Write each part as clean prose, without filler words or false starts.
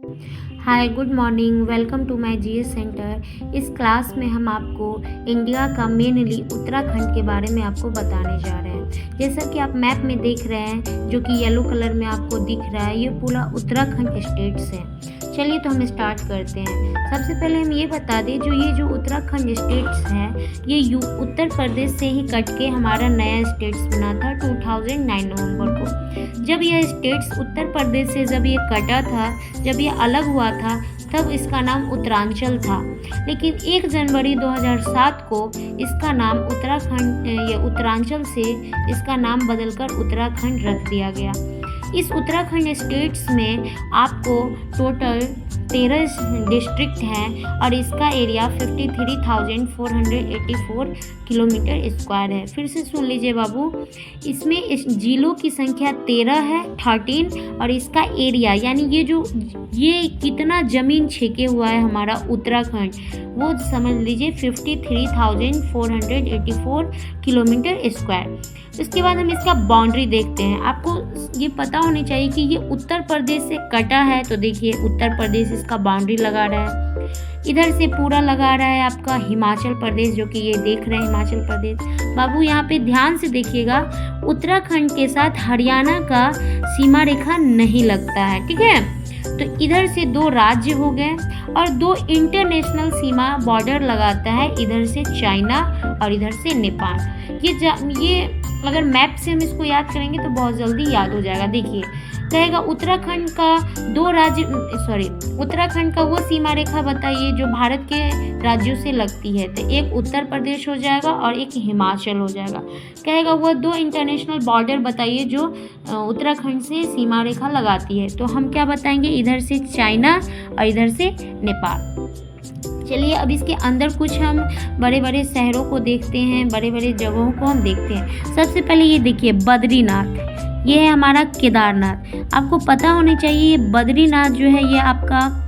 Hi good morning, welcome to my GS centre. इस class में हम आपको इंडिया का मेनली उत्तराखंड के बारे में आपको बताने जा रहे हैं। जैसा कि आप मैप में देख रहे हैं, जो कि येलो कलर में आपको दिख रहा है, ये पूरा उत्तराखंड स्टेट्स है। चलिए तो हम स्टार्ट करते हैं। सबसे पहले हम ये बता दें, जो उत्तराखंड स्टेट्स है, ये उत्तर प्रदेश से ही कट के हमारा नया स्टेट्स बना था 2009 नवंबर को। जब यह स्टेट्स उत्तर प्रदेश से जब ये कटा था, जब ये अलग हुआ था, तब इसका नाम उत्तरांचल था। लेकिन 1 जनवरी 2007 को इसका नाम उत्तरांचल से इसका नाम बदलकर उत्तराखंड रख दिया गया। इस उत्तराखंड स्टेट्स में आपको टोटल 13 डिस्ट्रिक्ट हैं और इसका एरिया 53,484 किलोमीटर स्क्वायर है। फिर से सुन लीजिए बाबू, इसमें इस जिलों की संख्या 13 और इसका एरिया यानी ये कितना ज़मीन छेके हुआ है हमारा उत्तराखंड, वो समझ लीजिए 53,484 किलोमीटर स्क्वायर। उसके बाद हम इसका बाउंड्री देखते हैं। आपको ये पता होनी चाहिए कि ये उत्तर प्रदेश से कटा है, तो देखिए उत्तर प्रदेश इसका बाउंड्री लगा रहा है। इधर से पूरा लगा रहा है आपका हिमाचल प्रदेश, जो कि ये देख रहे हैं हिमाचल प्रदेश। बाबू यहाँ पे ध्यान से देखिएगा, उत्तराखंड के साथ हरियाणा का सीमा रेखा नहीं लगता है, ठीक है। तो इधर से 2 राज्य हो गए और 2 इंटरनेशनल सीमा बॉर्डर लगाता है, इधर से चाइना और इधर से नेपाल। ये अगर मैप से हम इसको याद करेंगे तो बहुत जल्दी याद हो जाएगा। देखिए कहेगा उत्तराखंड का वो सीमा रेखा बताइए जो भारत के राज्यों से लगती है, तो एक उत्तर प्रदेश हो जाएगा और एक हिमाचल हो जाएगा। कहेगा वह 2 इंटरनेशनल बॉर्डर बताइए जो उत्तराखंड से सीमा रेखा लगाती है, तो हम क्या बताएंगे, इधर से चाइना और इधर से नेपाल। चलिए अब इसके अंदर कुछ हम बड़े बड़े शहरों को देखते हैं, बड़े बड़े जगहों को हम देखते हैं। सबसे पहले ये देखिए बद्रीनाथ, ये है हमारा केदारनाथ। आपको पता होना चाहिए ये बद्रीनाथ जो है ये आपका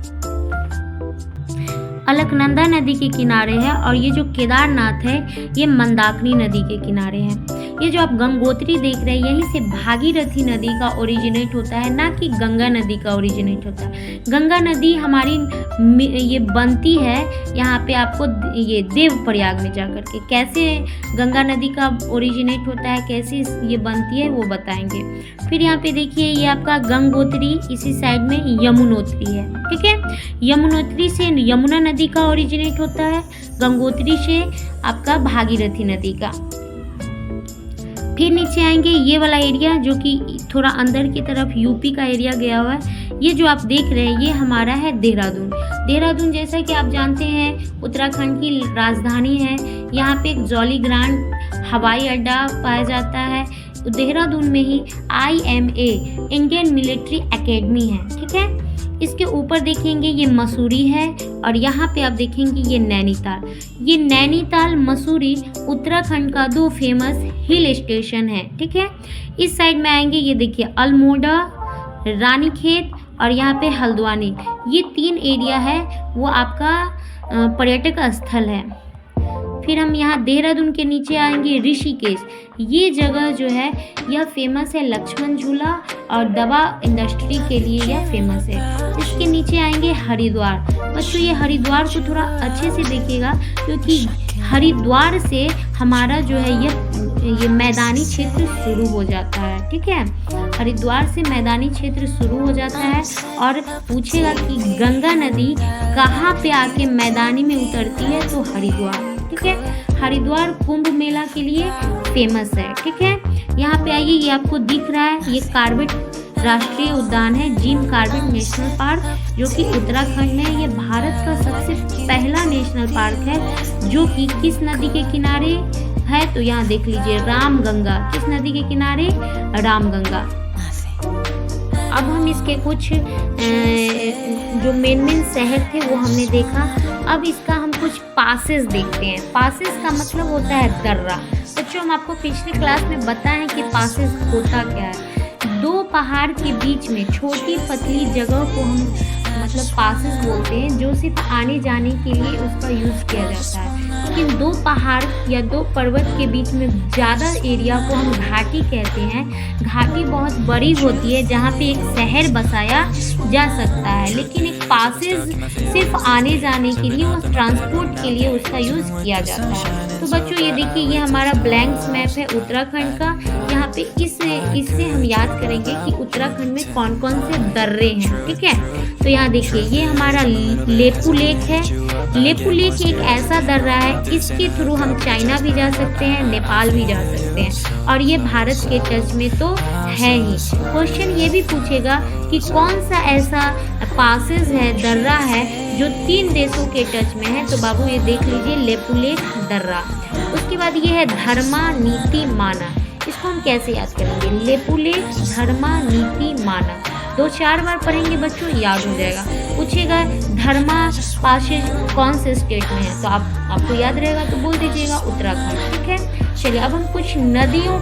अलकनंदा नदी के किनारे है और ये जो केदारनाथ है ये मंदाकिनी नदी के किनारे है। ये जो आप गंगोत्री देख रहे हैं, यहीं से भागीरथी नदी का ओरिजिनेट होता है, ना कि गंगा नदी का ओरिजिनेट होता है। गंगा नदी हमारी ये बनती है यहाँ पे आपको ये देवप्रयाग में जाकर के। कैसे गंगा नदी का ओरिजिनेट होता है, कैसे ये बनती है, वो बताएंगे। फिर यहाँ पे देखिए ये आपका गंगोत्री, इसी साइड में यमुनोत्री है, ठीक है। यमुनोत्री से यमुना नदी का ओरिजिनेट होता है, गंगोत्री से आपका भागीरथी नदी का। फिर नीचे आएंगे ये वाला एरिया जो कि थोड़ा अंदर की तरफ यूपी का एरिया गया हुआ है। ये जो आप देख रहे हैं ये हमारा है देहरादून। देहरादून जैसा कि आप जानते हैं उत्तराखंड की राजधानी है। यहाँ पे एक जॉली ग्रांट हवाई अड्डा पाया जाता है। देहरादून में ही IMA इंडियन मिलिट्री एकेडमी है, ठीक है। इसके ऊपर देखेंगे ये मसूरी है और यहाँ पे आप देखेंगे ये नैनीताल। ये नैनीताल मसूरी उत्तराखंड का 2 फेमस हिल स्टेशन है, ठीक है। इस साइड में आएंगे ये देखिए अल्मोड़ा, रानीखेत और यहाँ पे हल्द्वानी, ये 3 एरिया है वो आपका पर्यटक स्थल है। फिर हम यहाँ देहरादून के नीचे आएंगे ऋषिकेश। ये जगह जो है यह फेमस है लक्ष्मण झूला और दवा इंडस्ट्री के लिए यह फेमस है। इसके नीचे आएंगे हरिद्वार। बच्चों ये हरिद्वार को थोड़ा अच्छे से देखिएगा, क्योंकि हरिद्वार से हमारा जो है ये मैदानी क्षेत्र शुरू हो जाता है, ठीक है। हरिद्वार से मैदानी क्षेत्र शुरू हो जाता है और पूछेगा कि गंगा नदी कहाँ पे आके मैदानी में उतरती है, तो हरिद्वार, ठीक है। हरिद्वार कुंभ मेला के लिए फेमस है, ठीक है। यहाँ पे आइए, ये आपको दिख रहा है ये कार्बेट राष्ट्रीय उद्यान है, जिम कॉर्बेट नेशनल पार्क, जो कि उत्तराखंड में ये भारत का सबसे पहला नेशनल पार्क है, जो कि किस नदी के किनारे है, तो यहाँ देख लीजिए रामगंगा। किस नदी के किनारे, रामगंगा। अब हम इसके कुछ जो मेन शहर थे वो हमने देखा। अब इसका हम कुछ पासेस देखते हैं। पासेस का मतलब होता है दर्रा। बच्चों हम आपको पिछले क्लास में बताएं कि पासेस होता क्या है। 2 पहाड़ के बीच में छोटी पतली जगह को हम मतलब पासेस बोलते हैं, जो सिर्फ आने जाने के लिए उसका यूज़ किया जाता है। इन दो पहाड़ या दो पर्वत के बीच में ज़्यादा एरिया को हम घाटी कहते हैं। घाटी बहुत बड़ी होती है जहाँ पे एक शहर बसाया जा सकता है, लेकिन एक पासेज सिर्फ आने जाने के लिए और ट्रांसपोर्ट के लिए उसका यूज़ किया जाता है। तो बच्चों ये देखिए, ये हमारा ब्लैंक्स मैप है उत्तराखंड का। यहाँ पे इससे हम याद करेंगे कि उत्तराखंड में कौन कौन से दर्रे हैं, ठीक है। तो यहाँ देखिए, ये हमारा लेपू लेक है। लेपू लेक एक ऐसा दर्रा है, इसके थ्रू हम चाइना भी जा सकते हैं, नेपाल भी जा सकते हैं, और ये भारत के टच में तो है ही। क्वेश्चन ये भी पूछेगा कि कौन सा ऐसा पासेस है, दर्रा है जो 3 देशों के टच में है। तो बाबू ये देख लीजिए, लेपू लेक दर्रा। उसके बाद ये है धर्मा नीति माना। इसको हम कैसे याद करेंगे? लेपू लेक, धर्मा नीति माना, 2-4 बार पढ़ेंगे बच्चों, याद हो जाएगा। पूछेगा धर्मा पासेज कौन से स्टेट में है, तो आपको याद रहेगा तो बोल दीजिएगा उत्तराखंड, ठीक है। चलिए अब हम कुछ नदियों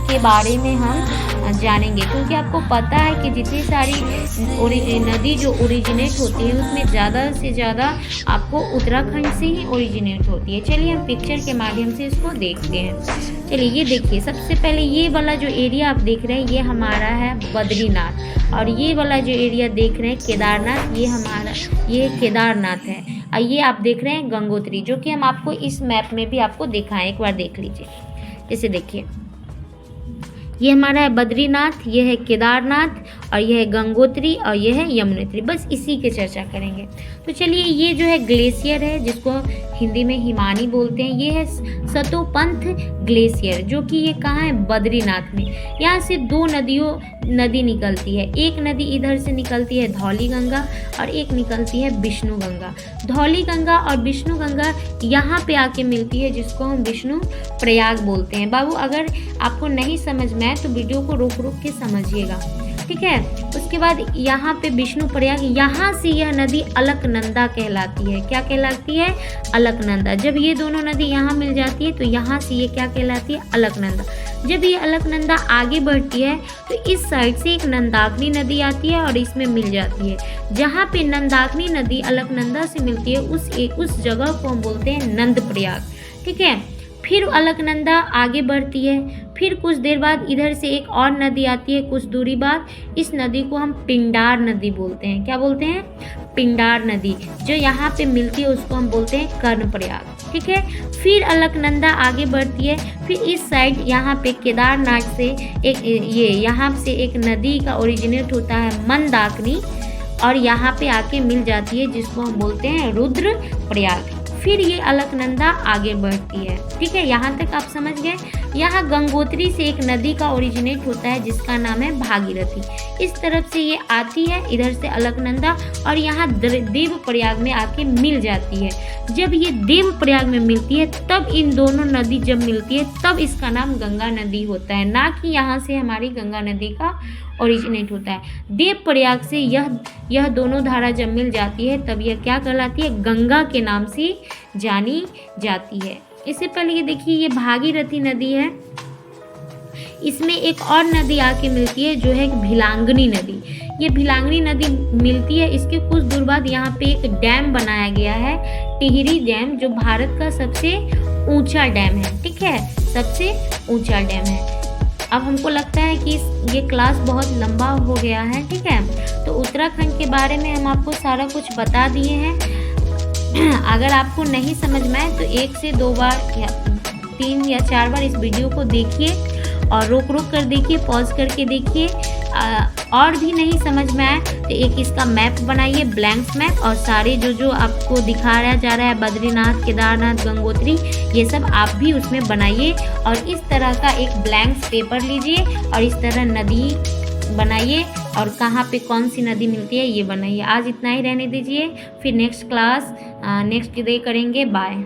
के बारे में हम जानेंगे, क्योंकि आपको पता है कि जितनी सारी नदी जो ओरिजिनेट होती है उसमें ज़्यादा से ज़्यादा आपको उत्तराखंड से ही ओरिजिनेट होती है। चलिए हम पिक्चर के माध्यम से इसको देखते हैं। चलिए ये देखिए, सबसे पहले ये वाला जो एरिया आप देख रहे हैं ये हमारा है बद्रीनाथ, और ये वाला जो एरिया देख रहे हैं केदारनाथ, ये केदारनाथ है। और ये आप देख रहे हैं गंगोत्री, जो कि हम आपको इस मैप में भी आपको दिखाएं, एक बार देख लीजिए। जैसे देखिए, ये हमारा है बद्रीनाथ, ये है केदारनाथ, और ये है गंगोत्री, और ये है यमुनोत्री। बस इसी की चर्चा करेंगे। तो चलिए, ये जो है ग्लेशियर है, जिसको हिंदी में हिमानी बोलते हैं, ये है सतोपंथ ग्लेशियर, जो कि ये कहाँ है? बद्रीनाथ में। यहाँ से 2 नदी निकलती है। एक नदी इधर से निकलती है धौली गंगा, और एक निकलती है विष्णु गंगा। धौली गंगा और विष्णु गंगा यहाँ पे आके मिलती है, जिसको हम विष्णु प्रयाग बोलते हैं। बाबू अगर आपको नहीं समझ में आए तो वीडियो को रोक के समझिएगा, ठीक है। उसके बाद यहाँ पे विष्णु प्रयाग, यहाँ से यह नदी अलकनंदा कहलाती है। क्या कहलाती है? अलकनंदा। जब ये दोनों नदी यहाँ मिल जाती है तो यहाँ से ये क्या कहलाती है? अलकनंदा। जब ये अलकनंदा आगे बढ़ती है तो इस साइड से एक नंदाकिनी नदी आती है और इसमें मिल जाती है। जहाँ पे नंदाकिनी नदी अलकनंदा से मिलती है उस जगह को हम बोलते हैं नंद प्रयाग, ठीक है। फिर अलकनंदा आगे बढ़ती है, फिर कुछ देर बाद इधर से एक और नदी आती है कुछ दूरी बाद। इस नदी को हम पिंडार नदी बोलते हैं। क्या बोलते हैं? पिंडार नदी। जो यहाँ पे मिलती है उसको हम बोलते हैं कर्णप्रयाग, ठीक है। फिर अलकनंदा आगे बढ़ती है, फिर इस साइड यहाँ पे केदारनाथ से यहाँ से एक नदी का ओरिजिनेट होता है मंदाकिनी, और यहाँ पे आके मिल जाती है, जिसको हम बोलते हैं रुद्र प्रयाग। फिर ये अलकनंदा आगे बढ़ती है, ठीक है। यहाँ तक आप समझ गए। यहाँ गंगोत्री से एक नदी का ओरिजिनेट होता है जिसका नाम है भागीरथी। इस तरफ से ये आती है इधर से अलकनंदा, और यहाँ देव प्रयाग में आके मिल जाती है। जब ये देव प्रयाग में मिलती है तब इन दोनों नदी जब मिलती है तब इसका नाम गंगा नदी होता है, ना कि यहाँ से हमारी गंगा नदी का ओरिजिनेट होता है। देव प्रयाग से यह दोनों धारा जब मिल जाती है तब यह क्या कहलाती है? गंगा के नाम से जानी जाती है। इससे पहले ये देखिए, ये भागीरथी नदी है, इसमें एक और नदी आके मिलती है जो है भिलांगनी नदी। ये भिलांगनी नदी मिलती है, इसके कुछ दूर बाद यहाँ पे एक डैम बनाया गया है, टिहरी डैम, जो भारत का सबसे ऊंचा डैम है, ठीक है, सबसे ऊंचा डैम है। अब हमको लगता है कि ये क्लास बहुत लंबा हो गया है, ठीक है। तो उत्तराखंड के बारे में हम आपको सारा कुछ बता दिए हैं। अगर आपको नहीं समझ में आए तो 1 से 2 बार या 3 या 4 बार इस वीडियो को देखिए, और रोक कर देखिए, पॉज करके देखिए। और भी नहीं समझ में आए तो एक इसका मैप बनाइए, ब्लैंक्स मैप, और सारे जो आपको दिखाया जा रहा है बद्रीनाथ, केदारनाथ, गंगोत्री, ये सब आप भी उसमें बनाइए। और इस तरह का एक ब्लैंक्स पेपर लीजिए और इस तरह नदी बनाइए, और कहाँ पे कौन सी नदी मिलती है ये बनाइए। आज इतना ही रहने दीजिए, फिर नेक्स्ट क्लास नेक्स्ट डे करेंगे। बाय।